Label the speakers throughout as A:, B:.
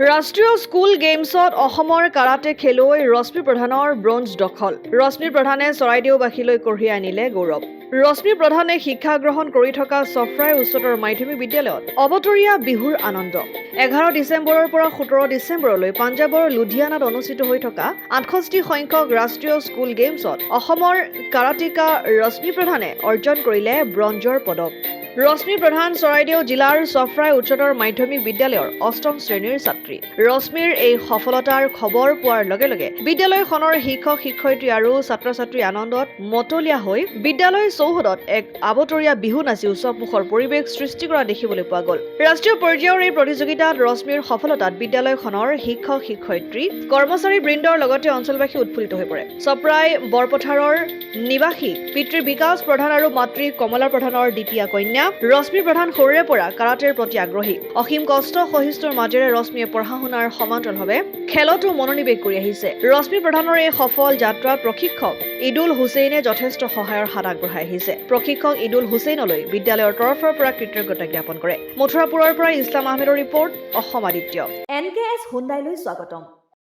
A: ৰাষ্ট্ৰীয় স্কুল গেমছত অসমৰ কাৰাটে খেলুৱৈ ৰশ্মি প্ৰধানৰ ব্ৰঞ্জ দখল। ৰশ্মি প্ৰধানে চৰাইদেউবাসীলৈ কঢ়িয়াই আনিলে গৌৰৱ। ৰশ্মি প্ৰধানে শিক্ষা গ্ৰহণ কৰি থকা চফ্ৰাই উচ্চতৰ মাধ্যমিক বিদ্যালয়ত অৱতৰীয়া বিহুৰ আনন্দ। 11 ডিচেম্বৰৰ পৰা 17 ডিচেম্বৰলৈ পাঞ্জাৱৰ লুধিয়ানাত অনুষ্ঠিত হৈ থকা 68 সংখ্যক ৰাষ্ট্ৰীয় স্কুল গেমছত অসমৰ কাৰাটিকা ৰশ্মি প্ৰধানে অৰ্জন কৰিলে ব্ৰঞ্জৰ পদক। ৰশ্মি প্ৰধান চৰাইদেউ জিলাৰ চফ্ৰাই উচ্চতৰ মাধ্যমিক বিদ্যালয়ৰ 8ম শ্ৰেণীৰ ছাত্ৰী। ৰশ্মিৰ এই সফলতাৰ খবৰ পোৱাৰ লগে লগে বিদ্যালয়খনৰ শিক্ষক শিক্ষয়িত্ৰী আৰু ছাত্ৰ ছাত্ৰী আনন্দত মতলীয়া হৈ বিদ্যালয় চৌহদত এক আবতৰীয়া বিহু নাচি উৎসৱমুখৰ পৰিৱেশ সৃষ্টি কৰা দেখিবলৈ পোৱা গ'ল। ৰাষ্ট্ৰীয় পৰ্যায়ৰ এই প্ৰতিযোগিতাত ৰশ্মিৰ সফলতাত বিদ্যালয়খনৰ শিক্ষক শিক্ষয়িত্ৰী কৰ্মচাৰী বৃন্দৰ লগতে অঞ্চলবাসী উৎফুল্লিত হৈ পৰে। চপ্ৰাই বৰপথাৰৰ নিবাসী পিতৃ বিকাশ প্ৰধান আৰু মাতৃ কমলা প্ৰধানৰ দ্বিতীয় কন্যা ৰশ্মি প্ৰধান সৰুৰে পৰা কাৰাটেৰ প্ৰতি আগ্ৰহী। অসীম কষ্ট সহিষ্ণুৰ মাজেৰে ৰশ্মিয়ে পঢ়া শুনাৰ সমান্তৰালভাৱে খেলতো মনোনিৱেশ কৰি আহিছে। ৰশ্মি প্ৰধানৰ এই সফল যাত্ৰাত প্ৰশিক্ষক ইদুল হুছেইনে যথেষ্ট সহায়ৰ হাত আগবঢ়াই আহিছে। প্ৰশিক্ষক ইদুল হুছেইনলৈ বিদ্যালয়ৰ তৰফৰ পৰা কৃতজ্ঞতা জ্ঞাপন কৰে। মথুৰাপুৰৰ পৰা ইছলাম আহমেদৰ ৰিপৰ্ট, অসম আদিত্য।
B: NKS হুণ্ডাইলৈ স্বাগতম।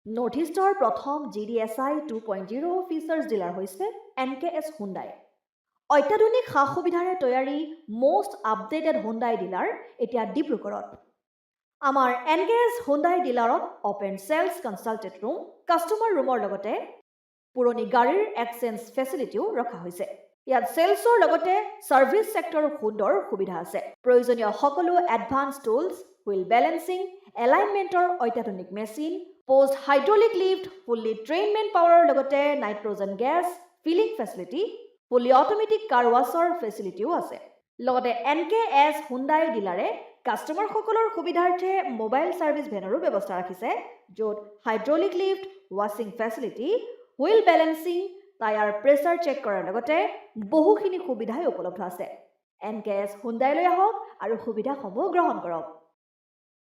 B: নৰ্থ ইষ্টৰ প্ৰথম GDSI 2.0 ফিচাৰ্ছ ডিলাৰ হৈছে NKS হুণ্ডাই। অত্যাধুনিক সা সুবিধাৰে তৈয়াৰী মষ্ট আপডেটেড হুণ্ডাই ডিলাৰ এতিয়া ডিব্ৰুগড়ত। আমাৰ NKS হুণ্ডাই ডিলাৰত open sales consulted room, customer ৰুমৰ লগতে পুৰণি গাড়ীৰ এক্সচেঞ্জ ফেচিলিটিও ৰখা হৈছে। ইয়াত চেলছৰ লগতে ছাৰ্ভিচ ছেক্টৰৰ সুন্দৰ সুবিধা আছে। প্ৰয়োজনীয় সকলো এডভান্স টুলছ, হুইল বেলেন্সিং, এলাইনমেণ্টৰ অত্যাধুনিক machine, post hydraulic lift, fully ট্ৰেইনমেণ্ট পাৱাৰৰ লগতে nitrogen gas filling facility, fully automatic car washer ফেচিলিটিও আছে। লগতে NKS হুণ্ডাই ডিলাৰে কাষ্টমাৰসকলৰ সুবিধাৰ্থে মোবাইল ছাৰ্ভিচ ভেনৰো ব্যৱস্থা ৰাখিছে, য'ত হাইড্ৰলিক লিফ্ট, ৱাশ্বিং facility, wheel balancing, tyre pressure check কৰাৰ লগতে বহুখিনি সুবিধাই উপলব্ধ আছে। NKS হুণ্ডাইলৈ আহক আৰু সুবিধাসমূহ গ্ৰহণ কৰক।